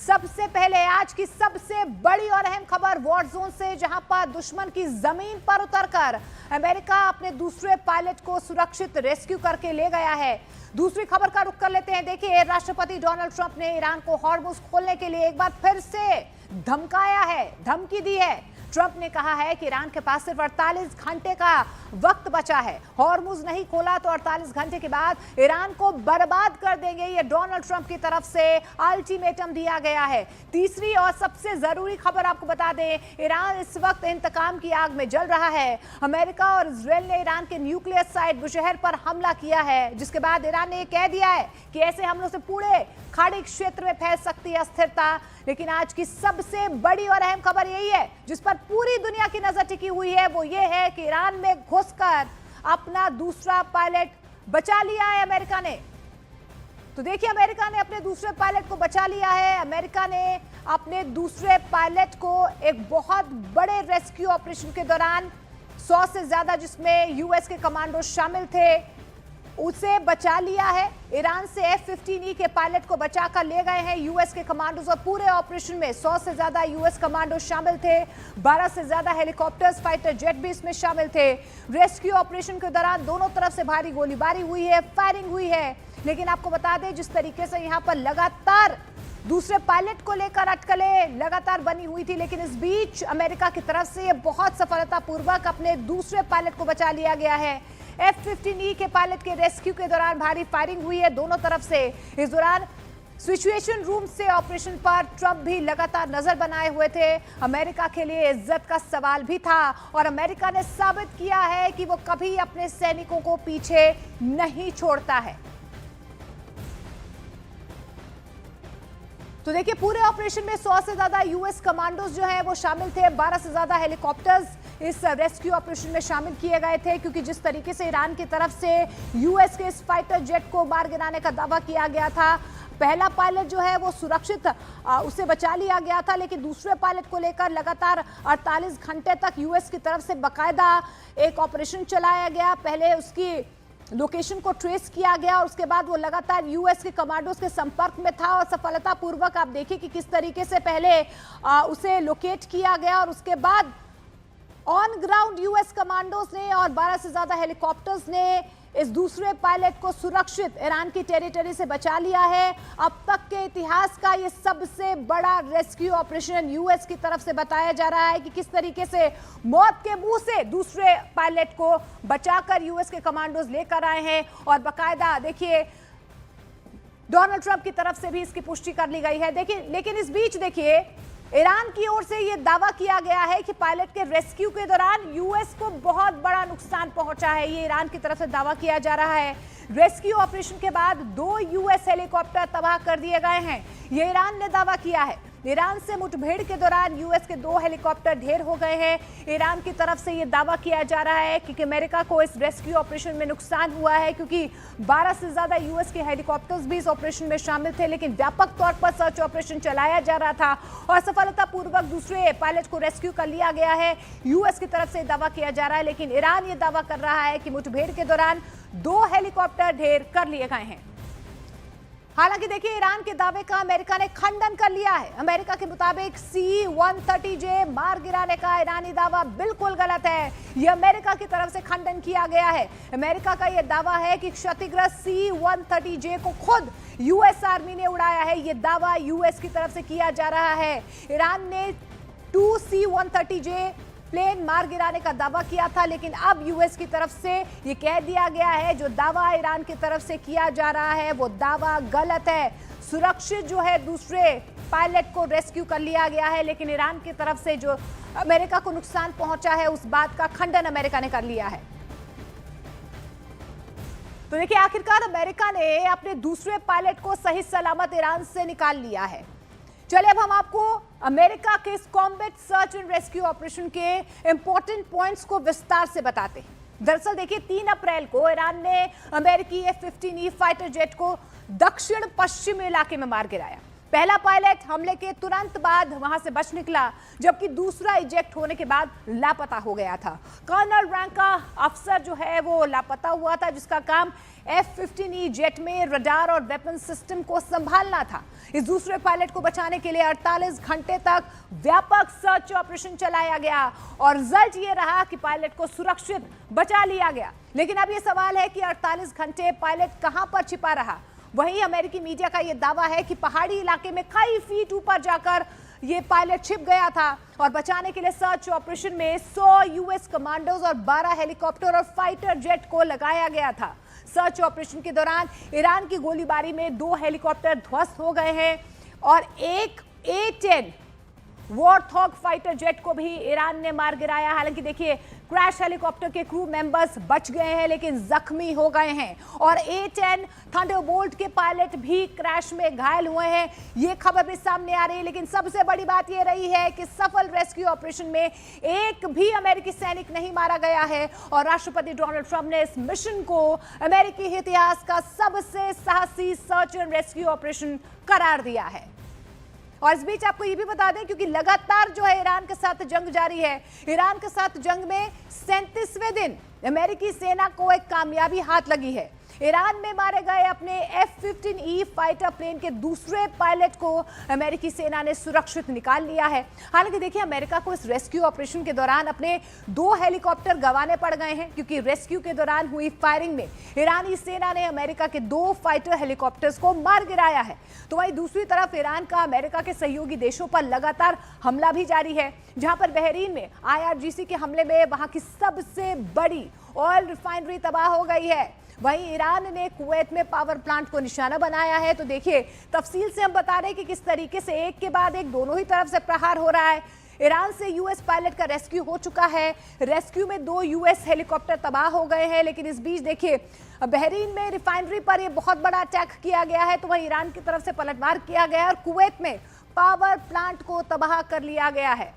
सबसे पहले आज की सबसे बड़ी और अहम खबर वॉर जोन से, जहां पर दुश्मन की जमीन पर उतरकर अमेरिका अपने दूसरे पायलट को सुरक्षित रेस्क्यू करके ले गया है। दूसरी खबर का रुख कर लेते हैं। देखिए, राष्ट्रपति डोनाल्ड ट्रंप ने ईरान को हॉर्मुज खोलने के लिए एक बार फिर से धमकाया है, धमकी दी है। ट्रंप ने कहा है कि ईरान के पास सिर्फ 48 घंटे का वक्त बचा है। हॉर्मुज नहीं खोला तो 48 घंटे के बाद ईरान को बर्बाद कर देंगे। ये डोनाल्ड ट्रंप की तरफ से अल्टीमेटम दिया गया है। तीसरी और सबसे जरूरी खबर आपको बता दें, ईरान इस वक्त इंतकाम की आग में जल रहा है। अमेरिका और इजरायल ने ईरान के न्यूक्लियर साइट बुशहर पर हमला किया है, जिसके बाद ईरान ने कह दिया है कि ऐसे हमलों से पूरे खाड़ी क्षेत्र में फैल सकती है अस्थिरता। लेकिन आज की सबसे बड़ी और अहम खबर यही है, जिस पर पूरी दुनिया की नजर टिकी हुई है, वो ये है कि ईरान में घुसकर अपना दूसरा पायलट बचा लिया है अमेरिका ने। तो देखिए, अमेरिका ने अपने दूसरे पायलट को बचा लिया है। अमेरिका ने अपने दूसरे पायलट को एक बहुत बड़े रेस्क्यू ऑपरेशन के दौरान 100 से ज्यादा जिसमें यूएस के कमांडो शामिल थे, उसे बचा लिया है। ईरान से F-15E के पायलट को बचाकर ले गए हैं यूएस के कमांडोज, और पूरे ऑपरेशन में 100 से ज्यादा यूएस कमांडो शामिल थे। 12 से ज्यादा हेलीकॉप्टर्स, फाइटर जेट भी इसमें शामिल थे। रेस्क्यू ऑपरेशन के दौरान दोनों तरफ से भारी गोलीबारी हुई है, फायरिंग हुई है। लेकिन आपको बता दें, जिस तरीके से यहाँ पर लगातार दूसरे पायलट को लेकर अटकलें लगातार बनी हुई थी, लेकिन इस बीच अमेरिका की तरफ से ये बहुत सफलतापूर्वक अपने दूसरे पायलट को बचा लिया गया है। F-15E के पायलट के रेस्क्यू के दौरान भारी फायरिंग हुई है दोनों तरफ से। इस दौरान सिचुएशन रूम से ऑपरेशन पर ट्रंप भी लगातार नजर बनाए हुए थे। अमेरिका के लिए इज्जत का सवाल भी था, और अमेरिका ने साबित किया है कि वो कभी अपने सैनिकों को पीछे नहीं छोड़ता है। तो देखिए, पूरे ऑपरेशन में 100 से ज्यादा यूएस कमांडोज जो हैं वो शामिल थे। 12 से ज्यादा हेलीकॉप्टर्स इस रेस्क्यू ऑपरेशन में शामिल किए गए थे, क्योंकि जिस तरीके से ईरान की तरफ से यूएस के इस फाइटर जेट को मार गिराने का दावा किया गया था, पहला पायलट जो है वो सुरक्षित उसे बचा लिया गया था, लेकिन दूसरे पायलट को लेकर लगातार 48 घंटे तक यूएस की तरफ से बाकायदा एक ऑपरेशन चलाया गया। पहले उसकी लोकेशन को ट्रेस किया गया और उसके बाद वो लगातार यूएस के कमांडोज के संपर्क में था, और सफलतापूर्वक आप देखिए कि किस तरीके से पहले उसे लोकेट किया गया, और उसके बाद ऑन ग्राउंड यूएस कमांडोज ने और 12 से ज्यादा हेलीकॉप्टर्स ने इस दूसरे पायलट को सुरक्षित ईरान की टेरिटरी से बचा लिया है। अब तक के इतिहास का ये सबसे बड़ा रेस्क्यू ऑपरेशन यूएस की तरफ से बताया जा रहा है कि किस तरीके से मौत के मुंह से दूसरे पायलट को बचाकर यूएस के कमांडोज लेकर आए हैं। और बाकायदा देखिए, डोनाल्ड ट्रंप की तरफ से भी इसकी पुष्टि कर ली गई है। देखिए, लेकिन इस बीच देखिए, ईरान की ओर से यह दावा किया गया है कि पायलट के रेस्क्यू के दौरान यूएस को बहुत बड़ा नुकसान पहुंचा है। ये ईरान की तरफ से दावा किया जा रहा है। रेस्क्यू ऑपरेशन के बाद 2 यूएस हेलीकॉप्टर तबाह कर दिए गए हैं, ये ईरान ने दावा किया है। ईरान से मुठभेड़ के दौरान यूएस के 2 हेलीकॉप्टर ढेर हो गए हैं। ईरान की तरफ से यह दावा किया जा रहा है कि अमेरिका को इस रेस्क्यू ऑपरेशन में नुकसान हुआ है, क्योंकि 12 से ज्यादा यूएस के हेलीकॉप्टर्स भी इस ऑपरेशन में शामिल थे। लेकिन व्यापक तौर पर सर्च ऑपरेशन चलाया जा रहा था और सफलतापूर्वक दूसरे पायलट को रेस्क्यू कर लिया गया है। यूएस की तरफ से दावा किया जा रहा है, लेकिन ईरान ये दावा कर रहा है कि मुठभेड़ के दौरान 2 हेलीकॉप्टर ढेर कर लिए गए हैं। हालांकि देखिए, ईरान के दावे का अमेरिका ने खंडन कर लिया है। अमेरिका के मुताबिक C-130J मार गिराने का ईरानी दावा बिल्कुल गलत है। यह अमेरिका की तरफ से खंडन किया गया है। अमेरिका का यह दावा है कि क्षतिग्रस्त C-130J को खुद यूएस आर्मी ने उड़ाया है। यह दावा यूएस की तरफ से किया जा रहा है। ईरान ने 2 C-130J प्लेन मार गिराने का दावा किया था, लेकिन अब यूएस की तरफ से ये कह दिया गया है जो दावा ईरान की तरफ से किया जा रहा है वो दावा गलत है। सुरक्षित जो है दूसरे पायलट को रेस्क्यू कर लिया गया है, लेकिन ईरान की तरफ से जो अमेरिका को नुकसान पहुंचा है उस बात का खंडन अमेरिका ने कर लिया है। तो देखिए, आखिरकार अमेरिका ने अपने दूसरे पायलट को सही सलामत ईरान से निकाल लिया है। चलिए, अब हम आपको अमेरिका के इस combat search and rescue operation के इंपॉर्टेंट पॉइंट्स को विस्तार से बताते हैं। दरअसल देखिए, 3 अप्रैल को ईरान ने अमेरिकी F-15E फाइटर जेट को दक्षिण पश्चिम इलाके में मार गिराया। पहला पायलट हमले के तुरंत बाद वहां से बच निकला, जबकि दूसरा इजेक्ट होने के बाद लापता हो गया था। कर्नल रैंक का अफसर जो है वो लापता हुआ था, जिसका काम F-15E जेट में रडार और वेपन सिस्टम को संभालना था। इस दूसरे पायलट को बचाने के लिए 48 घंटे तक व्यापक सर्च ऑपरेशन चलाया गया और रिजल्ट ये रहा कि पायलट को सुरक्षित बचा लिया गया। लेकिन अब ये सवाल है कि 48 घंटे पायलट कहां पर छिपा रहा। वहीं अमेरिकी मीडिया का यह दावा है कि पहाड़ी इलाके में कई फीट ऊपर जाकर ये पायलट छिप गया था और बचाने के लिए सर्च ऑपरेशन में 100 यूएस कमांडोज और 12 हेलीकॉप्टर और फाइटर जेट को लगाया गया था। सर्च ऑपरेशन के दौरान ईरान की गोलीबारी में 2 हेलीकॉप्टर ध्वस्त हो गए हैं और एक A-10 वॉरथॉग फाइटर जेट को भी ईरान ने मार गिराया। हालांकि देखिए, क्रैश हेलीकॉप्टर के क्रू मेंबर्स बच गए हैं लेकिन जख्मी हो गए हैं और A-10 थंडरबोल्ट के पायलट भी क्रैश में घायल हुए हैं। ये खबर भी सामने आ रही है। लेकिन सबसे बड़ी बात ये रही है कि सफल रेस्क्यू ऑपरेशन में एक भी अमेरिकी सैनिक नहीं मारा गया है और राष्ट्रपति डोनाल्ड ट्रंप ने इस मिशन को अमेरिकी इतिहास का सबसे साहसी सर्च एंड रेस्क्यू ऑपरेशन करार दिया है। और इस बीच आपको ये भी बता दें, क्योंकि लगातार जो है ईरान के साथ जंग जारी है, ईरान के साथ जंग में 37वें दिन अमेरिकी सेना को एक कामयाबी हाथ लगी है। ईरान में मारे गए अपने F-15E फाइटर प्लेन के दूसरे पायलट को अमेरिकी सेना ने सुरक्षित निकाल लिया है। हालांकि देखिए, अमेरिका को इस रेस्क्यू ऑपरेशन के दौरान अपने 2 हेलीकॉप्टर गंवाने पड़ गए हैं, क्योंकि रेस्क्यू के दौरान हुई फायरिंग में ईरानी सेना ने अमेरिका के 2 फाइटर हेलीकॉप्टर्स को मार गिराया है। तो वहीं दूसरी तरफ ईरान का अमेरिका के सहयोगी देशों पर लगातार हमला भी जारी है, जहां पर बहरीन में IRGC के हमले में वहां की सबसे बड़ी ऑयल रिफाइनरी तबाह हो गई है। वहीं ईरान ने कुवैत में पावर प्लांट को निशाना बनाया है। तो देखिए, तफसील से हम बता रहे हैं कि किस तरीके से एक के बाद एक दोनों ही तरफ से प्रहार हो रहा है। ईरान से यूएस पायलट का रेस्क्यू हो चुका है। रेस्क्यू में 2 यूएस हेलीकॉप्टर तबाह हो गए हैं। लेकिन इस बीच देखिए, बहरीन में रिफाइनरी पर यह बहुत बड़ा अटैक किया गया है, तो वहीं ईरान की तरफ से पलटवार किया गया है और कुवैत में पावर प्लांट को तबाह कर लिया गया है।